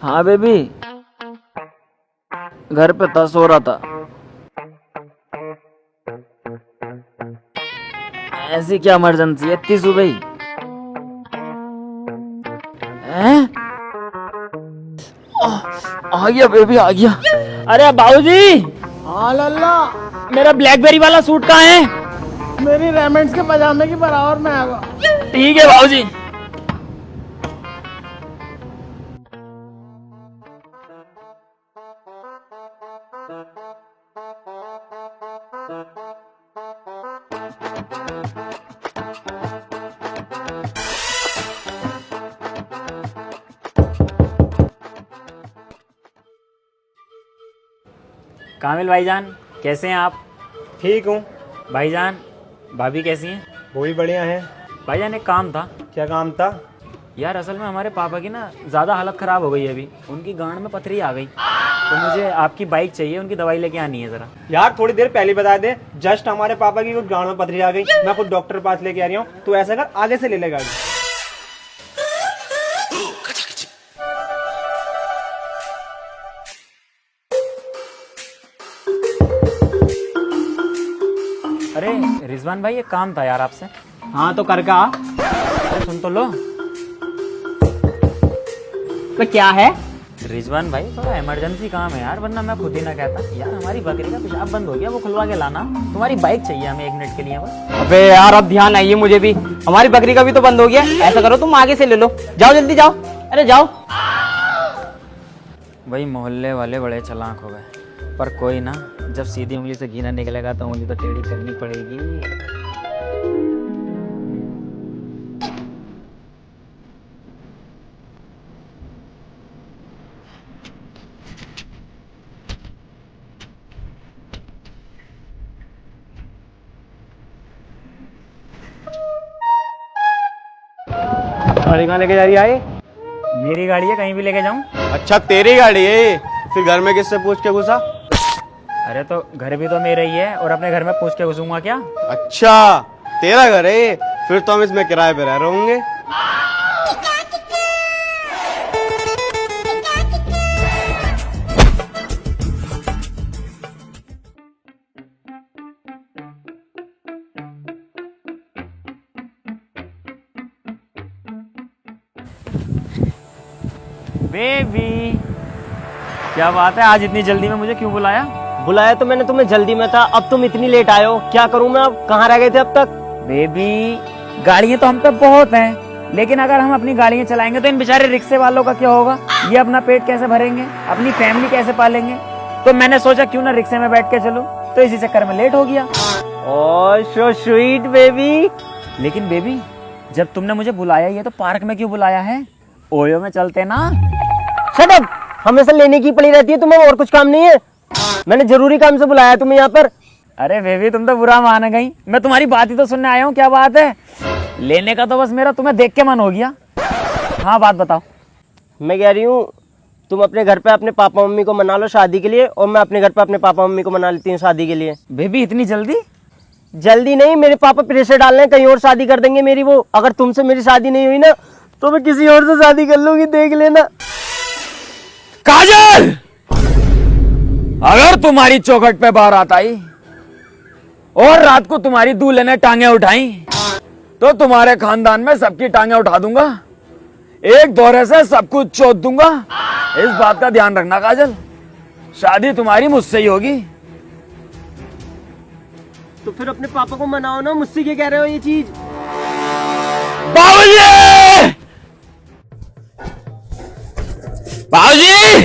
हाँ बेबी, घर पे था, सो रहा था। ऐसी क्या इमरजेंसी है इतनी सुबह ही? हैं? आ गया बेबी, आ गया। अरे बाबूजी, हाँ लल्ला, मेरा ब्लैकबेरी वाला सूट कहाँ है? मेरी रेमंड्स के पजामे की बराबर में आएगा। ठीक है बाबूजी। कामिल भाईजान, कैसे हैं आप? ठीक हूँ। भाईजान, भाभी कैसी हैं? वो भी बढ़िया है। भाईजान एक काम था। क्या काम था? यार असल में हमारे पापा की ना ज़्यादा हालत ख़राब हो गई है अभी, उनकी गांड में पथरी आ गई, तो मुझे आपकी बाइक चाहिए, उनकी दवाई लेके आनी है ज़रा। यार थोड़ी देर पहले बता दे, जस्ट हमारे पापा की कुछ गांड में पथरी आ गई, मैं खुद डॉक्टर के पास लेके आ रही हूँ। तो ऐसा कर, आगे से ले ले गाड़ी। अरे रिजवान भाई, एक काम था यार आपसे। हाँ तो कर का। अरे सुन तो लो। तो क्या है? रिजवान भाई, थोड़ा इमरजेंसी काम है यार, वरना मैं खुद ही ना कहता। यार हमारी बकरी का पेशाब बंद हो गया, वो खुलवा के लाना। तुम्हारी बाइक चाहिए हमें 1 मिनट के लिए बस। अबे यार, अब ध्यान आइए मुझे भी, हमारी बकरी का भी तो बंद हो गया। ऐसा करो, तुम आगे से ले लो, जाओ जल्दी जाओ। अरे जाओ। भाई मोहल्ले वाले बड़े चालाक हो गए, पर कोई ना, जब सीधी उंगली से घी ना निकलेगा तो उंगली तो टेढ़ी करनी पड़ेगी। गाड़ी कहाँ लेके जा रही है? मेरी गाड़ी है, कहीं भी लेके जाऊं? अच्छा तेरी गाड़ी है, फिर घर में किससे पूछ के घुसा? अरे तो घर भी तो मेरा ही है, और अपने घर में पूछ के घुसूंगा क्या? अच्छा तेरा घर है, फिर तो हम इसमें किराए पे रह रहे होंगे। बेबी, क्या बात है, आज इतनी जल्दी में मुझे क्यों बुलाया? बुलाया तो मैंने तुम्हें जल्दी में था, अब तुम इतनी लेट आए हो, क्या करूं मैं? अब कहाँ रह गए थे अब तक? बेबी, गाड़ियां तो हम पे बहुत हैं, लेकिन अगर हम अपनी गाड़ियां चलाएंगे तो इन बेचारे रिक्शे वालों का क्या होगा? ये अपना पेट कैसे भरेंगे, अपनी फैमिली कैसे पालेंगे? तो मैंने सोचा क्यों ना रिक्शे में बैठ के चलूं, तो इसी चक्कर में लेट हो गया। ओह सो स्वीट बेबी। लेकिन बेबी, जब तुमने मुझे बुलाया, ये तो पार्क में क्यों बुलाया है? ओयो में चलते ना। शट अप, हमेशा लेने की पड़ी रहती है तुम्हें, और कुछ काम नहीं है? मैंने जरूरी काम से बुलाया तुम्हें यहाँ पर। अरे बेबी, तुम तो बुरा मान गई, मैं तुम्हारी बात ही तो सुनने आया हूँ। क्या बात है? लेने का तो बस मेरा तुम्हें देख के मन हो गया। हाँ बात बताओ। मैं कह रही हूँ, तुम अपने घर पे अपने पापा मम्मी को मना लो शादी के लिए, और मैं अपने घर पे अपने पापा मम्मी को मना लेती हूँ शादी के लिए। बेबी इतनी जल्दी? जल्दी नहीं, मेरे पापा प्रेशर डाल रहे हैं, कहीं और शादी कर देंगे मेरी वो। अगर तुमसे मेरी शादी नहीं हुई ना, तो मैं किसी और से शादी कर लूंगी, देख लेना। काजल, अगर तुम्हारी चौखट पे बारात आई और रात को तुम्हारी दूल्हे ने टांगे उठाई, तो तुम्हारे खानदान में सबकी टांगे उठा दूंगा, एक दौरे से सब कुछ चोद दूंगा। इस बात का ध्यान रखना काजल, शादी तुम्हारी मुझसे ही होगी। तो फिर अपने पापा को मनाओ ना, मुझसे क्या कह रहे हो ये चीज? बाबूजी! बाबूजी!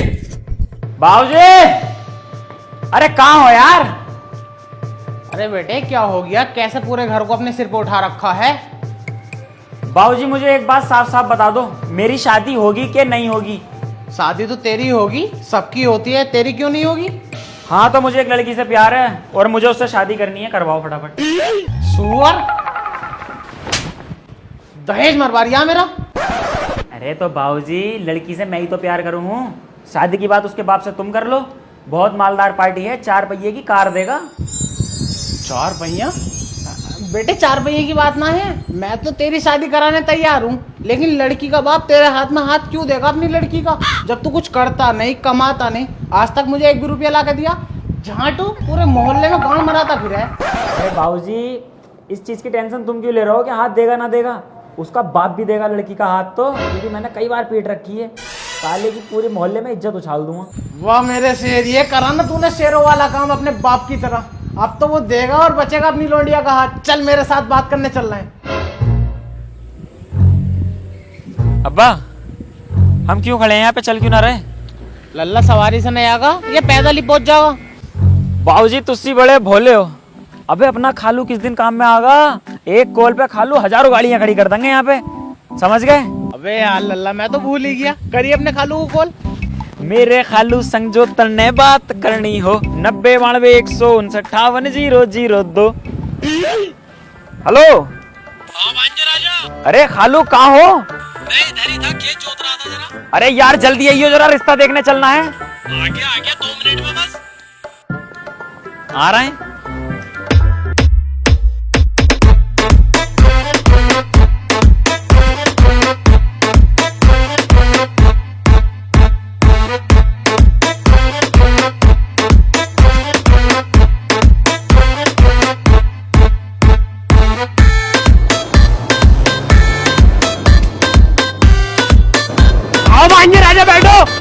बाबूजी! अरे कहाँ हो यार? अरे बेटे क्या हो गया, कैसे पूरे घर को अपने सिर पे उठा रखा है? बाबूजी मुझे एक बात साफ साफ बता दो, मेरी शादी होगी कि नहीं होगी? शादी तो तेरी होगी, सबकी होती है, तेरी क्यों नहीं होगी? हाँ तो मुझे एक लड़की से प्यार है और मुझे उससे शादी करनी है, करवाओ फटाफट। सुअर, दहेज मरवा रिया मेरा। अरे तो बाबूजी, लड़की से मैं ही तो प्यार करूँ हूँ, शादी की बात उसके बाप से तुम कर लो। बहुत मालदार पार्टी है, 4 पहिए की कार देगा। 4 पहिया? बेटे 4 पहिए की बात ना है, मैं तो तेरी शादी कराने तैयार हूँ, लेकिन लड़की का बाप तेरे हाथ में हाथ क्यों देगा अपनी लड़की का, जब तू कुछ करता नहीं, कमाता नहीं। आज तक मुझे 1 भी रुपया ला के दिया। झांटू पूरे मोहल्ले में गांड मराता फिर है। अरे बाबूजी, इस चीज की टेंशन तुम क्यों ले रहे हो कि हाथ देगा ना देगा? उसका बाप भी देगा लड़की का हाथ तो, क्योंकि मैंने कई बार पीट रखी है। साले की पूरे मोहल्ले में इज्जत उछाल दूंगा। वाह मेरे शेर, ये करा ना तूने शेरों वाला काम अपने बाप की तरह। अब तो वो देगा और बचेगा अपनी लोंडिया का हाथ। चल मेरे साथ बात करने चल रहे हैं। अब्बा, हम क्यों खड़े हैं यहाँ पे, चल क्यों ना रहे? लल्ला सवारी से नहीं आगा, ये पैदल ही पहुंच जाओगा। बाबूजी तुझसे बड़े भोले हो। अबे अपना खालू किस दिन काम में आगा? एक कॉल पे खालू हजारों गाड़ियां खड़ी कर देंगे यहाँ पे, समझ गए? अबे यार लल्ला, मैं तो भूल ही गया। करिए अपने खालू को कॉल। मेरे खालू संग जो तन्ने बात करनी हो, 90 92 159 58 002। हेलो। अरे खालू कहाँ हो? इधर ही था, खेत जोत रहा था जरा। अरे यार जल्दी आइयो, जरा रिश्ता देखने चलना है। आ गया 2 मिनट में बस। आ रहे हैं। आओ भांजे राजा, बैठो।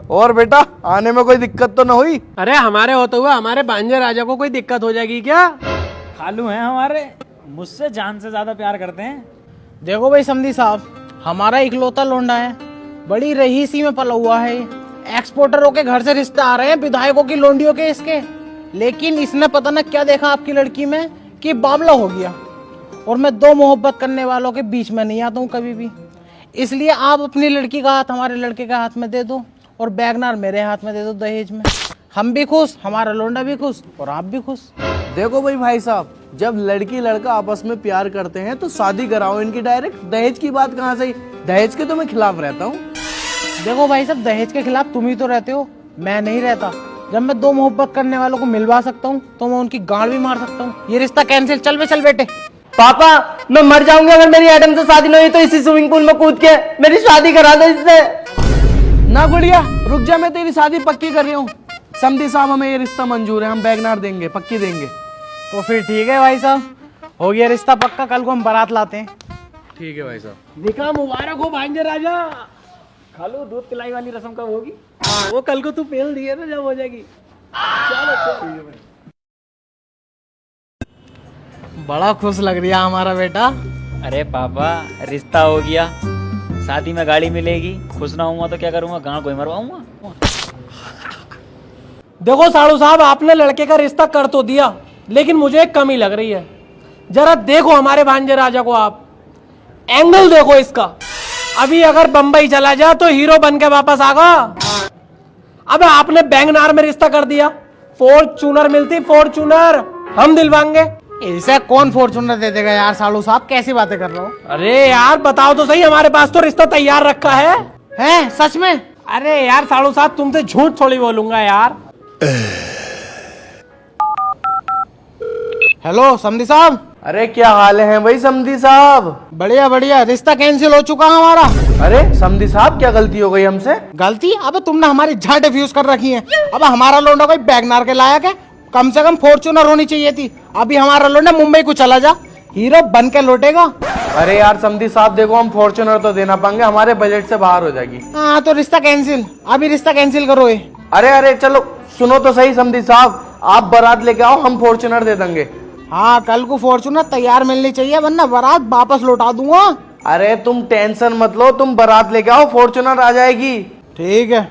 और बेटा, आने में कोई दिक्कत तो ना हुई? अरे हमारे होते हुए हमारे भांजे राजा को कोई दिक्कत हो जाएगी क्या? खालू हैं हमारे, मुझसे जान से ज्यादा प्यार करते हैं। देखो भाई समधी साहब, हमारा इकलौता लोंडा है, बड़ी रहीसी में पला हुआ है। एक्सपोर्टरों के घर से रिश्ते आ रहे हैं, विधायकों की लोंडियों के इसके। लेकिन इसने पता न क्या देखा आपकी लड़की में कि बावला हो गया। और मैं 2 मोहब्बत करने वालों के बीच में नहीं आता हूँ कभी भी। इसलिए आप अपनी लड़की का हाथ हमारे लड़के के हाथ में दे दो और बैगनार मेरे हाथ में दे दो दहेज में। हम भी खुश, हमारा लोंडा भी खुश और आप भी खुश। देखो भाई साहब, जब लड़की लड़का आपस में प्यार करते हैं तो शादी कराओ इनकी डायरेक्ट। दहेज की बात कहाँ से? दहेज के तो मैं खिलाफ रहता हूँ। देखो भाई साहब, दहेज के खिलाफ तुम ही तो रहते हो, मैं नहीं रहता। जब मैं 2 मोहब्बत करने वालों को मिलवा सकता हूँ तो मैं उनकी गांड भी मार सकता हूँ। ये रिश्ता कैंसिल। चल बेटे। पापा, मैं मर जाऊंगा अगर मेरी एडम से शादी नहीं हुई तो इसी स्विमिंग पूल में कूद के मेरी शादी करा दो इससे। ना गुड़िया, रुक जा, मैं तेरी शादी पक्की कर रही हूँ। समधी साहब, हमें ये रिश्ता मंजूर है, हम बैगनार देंगे, पक्की देंगे। तो फिर ठीक है भाई साहब, हो गया रिश्ता पक्का। कल को हम बारात लाते हैं। ठीक है भाई साहब। निकाह मुबारक हो भांजे राजा। खालू दूध पिलाई वाली रस्म कब होगी? वो कल को तू पेल दिए ना जब हो जाएगी। बड़ा खुश लग रहा हमारा बेटा। अरे पापा, रिश्ता हो गया, शादी में गाड़ी मिलेगी। खुश ना हुआ तो क्या करूंगा, गांड कोई मरवाऊंगा। देखो साड़ू साहब, आपने लड़के का रिश्ता कर तो दिया, लेकिन मुझे एक कमी लग रही है। जरा देखो हमारे भांजे राजा को, आप एंगल देखो इसका। अभी अगर बंबई चला जाए तो हीरो बन के वापस आगा। अब आपने बैंगनार में रिश्ता कर दिया, फॉर्चूनर मिलती, फॉर्चूनर हम दिलवाएंगे। इसे कौन फॉर्चूनर दे देगा यार सालू साहब, कैसी बातें कर रहे हो? अरे यार बताओ तो सही, हमारे पास तो रिश्ता तैयार रखा है। हैं सच में? अरे यार साड़ू साहब, तुमसे झूठ थोड़ी बोलूंगा यार। हेलो समधी साहब। अरे क्या हाल है भाई समधी साहब? बढ़िया, रिश्ता कैंसिल हो चुका हमारा। अरे समधी साहब, क्या गलती हो गई हमसे? गलती? अब तुमने हमारी झांटे फ्यूज कर रखी है। अब हमारा लोंडा कोई बैगनार के लायक है? कम से कम फॉर्चूनर होनी चाहिए थी। अभी हमारा लोंडा मुंबई को चला जा, हीरो बन के लौटेगा। अरे यार समधी साहब, देखो हम फॉर्चूनर तो देना पाएंगे, हमारे बजट से बाहर हो जाएगी। हाँ तो रिश्ता कैंसिल, अभी रिश्ता कैंसिल करो ये। अरे चलो सुनो तो सही समधी साहब, आप बारात लेके आओ, हम फॉर्चूनर दे देंगे। हाँ कल को फॉर्चूनर तैयार मिलनी चाहिए, वरना बारात वापस लौटा दूंगा। अरे तुम टेंशन मत लो, तुम बारात लेके आओ, फॉर्चूनर आ जाएगी। ठीक है।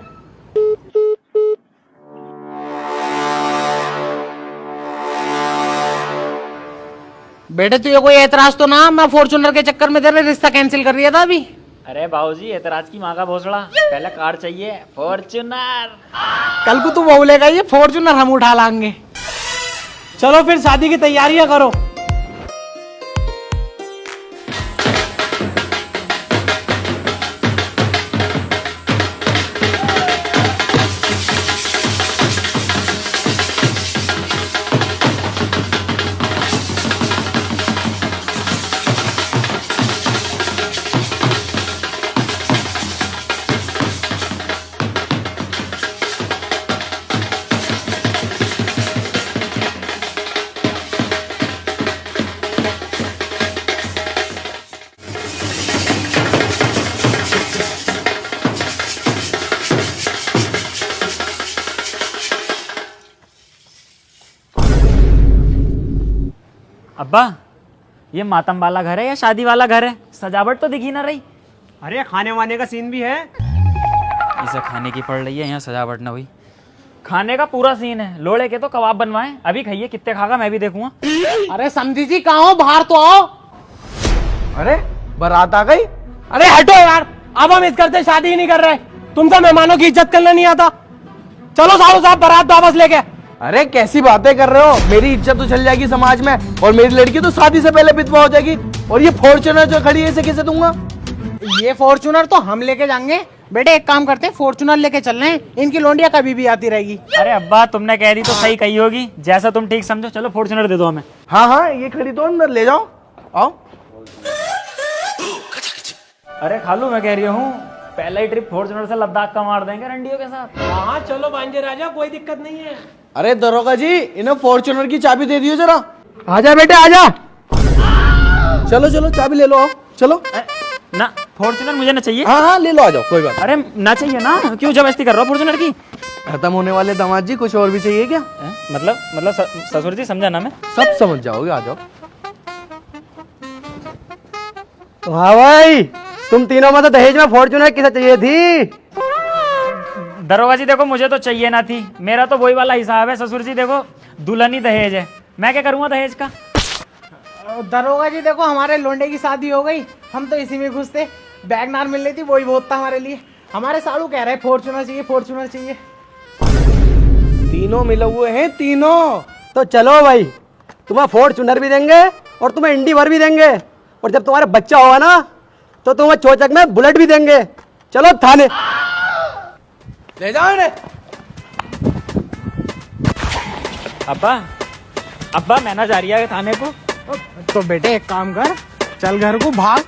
बेटे तुझे कोई एतराज तो ना? मैं फॉर्च्यूनर के चक्कर में तेरा रिश्ता कैंसिल कर दिया था अभी। अरे बाबूजी एतराज की माँ का भोसड़ा, पहले कार चाहिए फॉर्च्यूनर। कल को तू बोलेगा ये फॉर्च्यूनर हम उठा लाएंगे। चलो फिर शादी की तैयारियां करो। अब्बा ये मातम वाला घर है या शादी वाला घर है? सजावट तो दिखी ना रही। अरे खाने वाने का सीन भी है। इसे खाने की पड़ रही है, यहाँ सजावट ना हुई। खाने का पूरा सीन है, लोड़े के तो कबाब बनवाए, अभी खाइए, कितने खागा मैं भी देखूंगा। अरे समझी जी कहाँ हो? बाहर तो आओ। अरे बारात आ गई। अरे हटो यार, अब हम इस घर से शादी ही नहीं कर रहे। तुमको मेहमानों की इज्जत करना नहीं आता। चलो साहू साहब बारात वापस लेके। अरे कैसी बातें कर रहे हो? मेरी इज्जत तो चल जाएगी समाज में, और मेरी लड़की तो शादी से पहले विधवा हो जाएगी। और ये फॉर्च्यूनर जो खड़ी है इसे कैसे दूंगा? ये फॉर्च्यूनर तो हम लेके जाएंगे। बेटे एक काम करते हैं, फॉर्च्यूनर लेके चल रहे हैं, इनकी लोंडिया कभी भी आती रहेगी। अरे अब्बा तुमने कह दी तो सही कही होगी, जैसा तुम ठीक समझो। चलो फॉर्च्यूनर दे दो हमें। हाँ हाँ ये खड़ी तो अंदर ले जाओ, आओ। अरे खालू मैं कह रही हूँ पहला ही ट्रिप फॉर्च्यूनर से लद्दाख का मार देंगे रंडियों के साथ। हाँ चलो भांजे राजा, कोई दिक्कत नहीं है। अरे दरोगा जी इन्हें फॉर्च्यूनर की चाबी दे दियो जरा। आजा बेटे आजा। चलो चलो चाबी ले लो, आओ चलो। ना फॉर्च्यूनर मुझे ना चाहिए। हाँ हाँ ले लो, आ जाओ, कोई बात। अरे ना चाहिए ना, क्यों जबरदस्ती कर रहा हो फॉर्च्यूनर की? खत्म होने वाले दामाद जी, कुछ और भी चाहिए क्या? मतलब ससुर जी समझा ना मैं। सब समझ जाओगे, आ जाओ। हाँ भाई, तुम तीनों में तो दहेज में फॉर्च्यूनर किसे चाहिए थी? दरोगा जी देखो मुझे तो चाहिए ना थी, मेरा तो वही वाला हिसाब है। ससुर जी देखो दुल्हन ही दहेज है, मैं क्या करूँगा दहेज का? दरोगा जी देखो हमारे लोंडे की शादी हो गई, हम तो इसी में खुश थे। बैगनार मिल रही थी, वही बहुत था हमारे लिए। हमारे सालू कह रहे फॉर्च्यूनर चाहिए, फॉर्च्यूनर चाहिए। तीनों मिले हुए हैं तीनों। तो चलो भाई, तुम्हें फॉर्च्यूनर भी देंगे और तुम्हें इंडी भर भी देंगे, और जब तुम्हारा बच्चा होगा ना तो तुम्हें चोचक में बुलेट भी देंगे। चलो थाने ले जाओ इन्हें। अब्बा मैं ना जा रही है थाने को। तो बेटे एक काम कर, चल घर को भाग।